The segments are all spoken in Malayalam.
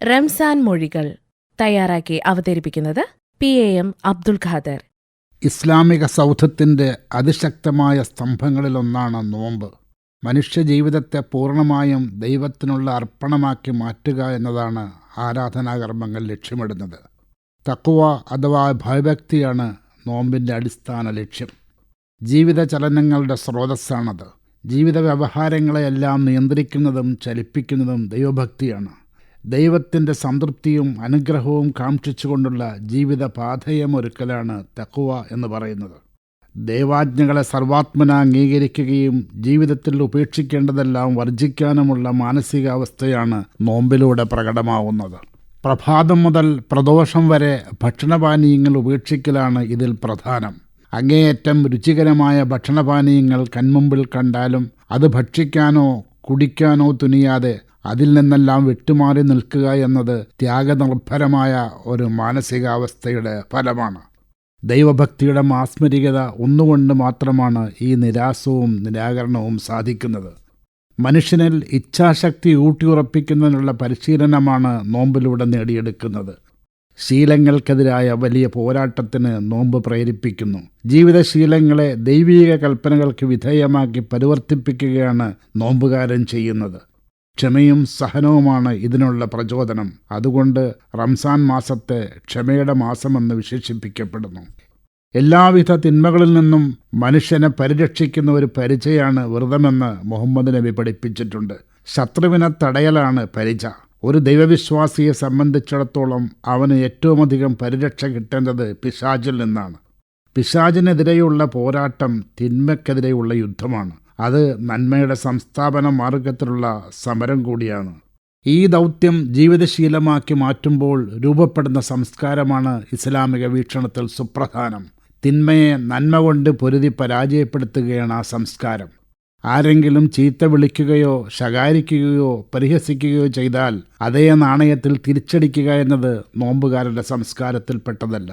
റംസാൻ മൊഴികൾ തയ്യാറാക്കി അവതരിപ്പിക്കുന്നത് PAM അബ്ദുൽ ഖാദർ. ഇസ്ലാമിക സൗധത്തിൻ്റെ അതിശക്തമായ സ്തംഭങ്ങളിലൊന്നാണ് നോമ്പ്. മനുഷ്യജീവിതത്തെ പൂർണ്ണമായും ദൈവത്തിനുള്ള അർപ്പണമാക്കി മാറ്റുക എന്നതാണ് ആരാധനാകർമ്മങ്ങൾ ലക്ഷ്യമിടുന്നത്. തഖ്വ അഥവാ ഭയഭക്തിയാണ് നോമ്പിൻ്റെ അടിസ്ഥാന ലക്ഷ്യം. ജീവിതചലനങ്ങളുടെ സ്രോതസ്സാണത്. ജീവിത വ്യവഹാരങ്ങളെയെല്ലാം നിയന്ത്രിക്കുന്നതും ചലിപ്പിക്കുന്നതും ദൈവഭക്തിയാണ്. ദൈവത്തിൻ്റെ സംതൃപ്തിയും അനുഗ്രഹവും കാക്ഷിച്ചുകൊണ്ടുള്ള ജീവിതപാഥയമൊരുക്കലാണ് തഖ്വ എന്ന് പറയുന്നത്. ദൈവാജ്ഞകളെ സർവാത്മന അംഗീകരിക്കുകയും ജീവിതത്തിൽ ഉപേക്ഷിക്കേണ്ടതെല്ലാം വർജിക്കാനുമുള്ള മാനസികാവസ്ഥയാണ് നോമ്പിലൂടെ പ്രകടമാവുന്നത്. പ്രഭാതം മുതൽ പ്രദോഷം വരെ ഭക്ഷണപാനീയങ്ങൾ ഉപേക്ഷിക്കലാണ് ഇതിൽ പ്രധാനം. അങ്ങേയറ്റം രുചികരമായ ഭക്ഷണപാനീയങ്ങൾ കൺമുമ്പിൽ കണ്ടാലും അത് ഭക്ഷിക്കാനോ കുടിക്കാനോ തുനിയാതെ അതിൽ നിന്നെല്ലാം വിട്ടുമാറി നിൽക്കുക എന്നത് ത്യാഗനിർഭരമായ ഒരു മാനസികാവസ്ഥയുടെ ഫലമാണ്. ദൈവഭക്തിയുടെ മാസ്മരികത ഒന്നുകൊണ്ട് മാത്രമാണ് ഈ നിരാസവും നിരാകരണവും സാധിക്കുന്നത്. മനുഷ്യനിൽ ഇച്ഛാശക്തി ഊട്ടിയുറപ്പിക്കുന്നതിനുള്ള പരിശീലനമാണ് നോമ്പിലൂടെ നേടിയെടുക്കുന്നത്. ശീലങ്ങൾക്കെതിരായ വലിയ പോരാട്ടത്തിന് നോമ്പ് പ്രേരിപ്പിക്കുന്നു. ജീവിതശീലങ്ങളെ ദൈവീക കൽപ്പനകൾക്ക് വിധേയമാക്കി പരിവർത്തിപ്പിക്കുകയാണ് നോമ്പുകാരൻ ചെയ്യുന്നത്. ക്ഷമയും സഹനവുമാണ് ഇതിനുള്ള പ്രചോദനം. അതുകൊണ്ട് റംസാൻ മാസത്തെ ക്ഷമയുടെ മാസമെന്ന് വിശേഷിപ്പിക്കപ്പെടുന്നു. എല്ലാവിധ തിന്മകളിൽ നിന്നും മനുഷ്യനെ പരിരക്ഷിക്കുന്ന ഒരു പരിചയാണ് വ്രതമെന്ന് മുഹമ്മദ് നബി പഠിപ്പിച്ചിട്ടുണ്ട്. ശത്രുവിനെ തടയലാണ് പരിച. ഒരു ദൈവവിശ്വാസിയെ സംബന്ധിച്ചിടത്തോളം അവന് ഏറ്റവുമധികം പരിരക്ഷ കിട്ടേണ്ടത് പിശാചിൽ നിന്നാണ്. പിശാചിനെതിരെയുള്ള പോരാട്ടം തിന്മയ്ക്കെതിരെയുള്ള യുദ്ധമാണ്. അത് നന്മയുടെ സംസ്ഥാപന മാർഗത്തിലുള്ള സമരം കൂടിയാണ്. ഈ ദൗത്യം ജീവിതശീലമാക്കി മാറ്റുമ്പോൾ രൂപപ്പെടുന്ന സംസ്കാരമാണ് ഇസ്ലാമിക വീക്ഷണത്തിൽ സുപ്രധാനം. തിന്മയെ നന്മ കൊണ്ട് പൊരുതി പരാജയപ്പെടുത്തുകയാണ് ആ സംസ്കാരം. ആരെങ്കിലും ചീത്ത വിളിക്കുകയോ ശകാരിക്കുകയോ പരിഹസിക്കുകയോ ചെയ്താൽ അതേ നാണയത്തിൽ തിരിച്ചടിക്കുക എന്നത് നോമ്പുകാരൻ്റെ സംസ്കാരത്തിൽപ്പെട്ടതല്ല.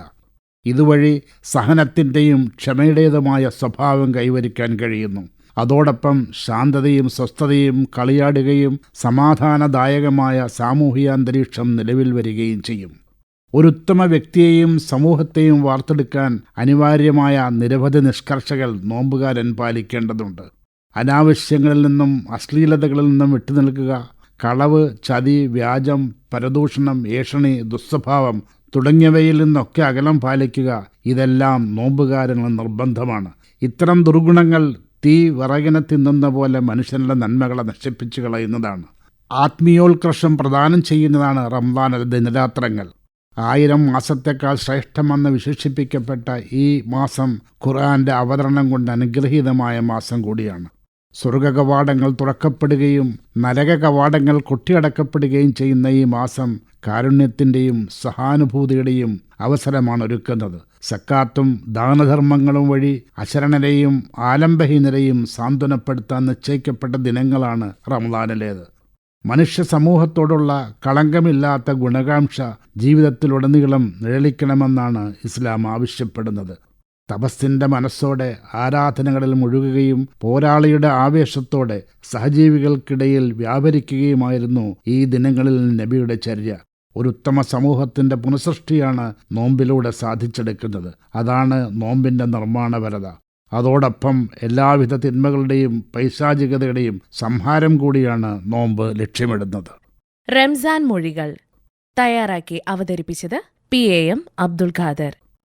ഇതുവഴി സഹനത്തിൻ്റെയും ക്ഷമയുടേതുമായ സ്വഭാവം കൈവരിക്കാൻ കഴിയുന്നു. അതോടൊപ്പം ശാന്തതയും സ്വസ്ഥതയും കളിയാടുകയും സമാധാനദായകമായ സാമൂഹിക അന്തരീക്ഷം നിലവിൽ വരികയും ചെയ്യും. ഒരു ഉത്തമ വ്യക്തിയെയും സമൂഹത്തെയും വാർത്തെടുക്കാൻ അനിവാര്യമായ നിരവധി നിഷ്കർഷകൾ നോമ്പുകാരൻ പാലിക്കേണ്ടതുണ്ട്. അനാവശ്യങ്ങളിൽ നിന്നും അശ്ലീലതകളിൽ നിന്നും വിട്ടുനിൽക്കുക, കളവ്, ചതി, വ്യാജം, പരദൂഷണം, ഏഷണി, ദുസ്വഭാവം തുടങ്ങിയവയിൽ നിന്നൊക്കെ അകലം പാലിക്കുക. ഇതെല്ലാം നോമ്പുകാരന് നിർബന്ധമാണ്. ഇത്തരം ദുർഗുണങ്ങൾ തീ വിറകിനെ തിന്നുന്ന പോലെ മനുഷ്യനുള്ള നന്മകളെ നശിപ്പിച്ചു കളയുന്നതാണ്. ആത്മീയോത്കർഷം പ്രദാനം ചെയ്യുന്നതാണ് റംസാൻ ദിനരാത്രങ്ങൾ. 1000 മാസത്തേക്കാൾ ശ്രേഷ്ഠമെന്ന് വിശേഷിപ്പിക്കപ്പെട്ട ഈ മാസം ഖുർആന്റെ അവതരണം കൊണ്ട് അനുഗ്രഹീതമായ മാസം കൂടിയാണ്. സ്വർഗകവാടങ്ങൾ തുറക്കപ്പെടുകയും നരക കവാടങ്ങൾ കൊട്ടിയടക്കപ്പെടുകയും ചെയ്യുന്ന ഈ മാസം കാരുണ്യത്തിൻ്റെയും സഹാനുഭൂതിയുടെയും അവസരമാണ് ഒരുക്കുന്നത്. സക്കാത്തും ദാനധർമ്മങ്ങളും വഴി അശരണരെയും ആലംബഹീനരെയും സാന്ത്വനപ്പെടുത്താൻ നിശ്ചയിക്കപ്പെട്ട ദിനങ്ങളാണ് റമദാനിലേത്. മനുഷ്യ സമൂഹത്തോടുള്ള കളങ്കമില്ലാത്ത ഗുണകാംക്ഷ ജീവിതത്തിലുടനീളം നിഴലിക്കണമെന്നാണ് ഇസ്ലാം ആവശ്യപ്പെടുന്നത്. തപസ്സിൻ്റെ മനസ്സോടെ ആരാധനകളിൽ മുഴുകുകയും പോരാളിയുടെ ആവേശത്തോടെ സഹജീവികൾക്കിടയിൽ വ്യാപരിക്കുകയുമായിരുന്നു ഈ ദിനങ്ങളിൽ നബിയുടെ ചര്യ. ഒരു ഉത്തമ സമൂഹത്തിൻ്റെ പുനഃസൃഷ്ടിയാണ് നോമ്പിലൂടെ സാധിച്ചെടുക്കുന്നത്. അതാണ് നോമ്പിൻ്റെ നിർമ്മാണപരത. അതോടൊപ്പം എല്ലാവിധ തിന്മകളുടെയും പൈശാചികതയുടെയും സംഹാരം കൂടിയാണ് നോമ്പ് ലക്ഷ്യമിടുന്നത്. റംസാൻ മൊഴികൾ തയ്യാറാക്കി അവതരിപ്പിച്ചത് PAM അബ്ദുൽ ഖാദർ.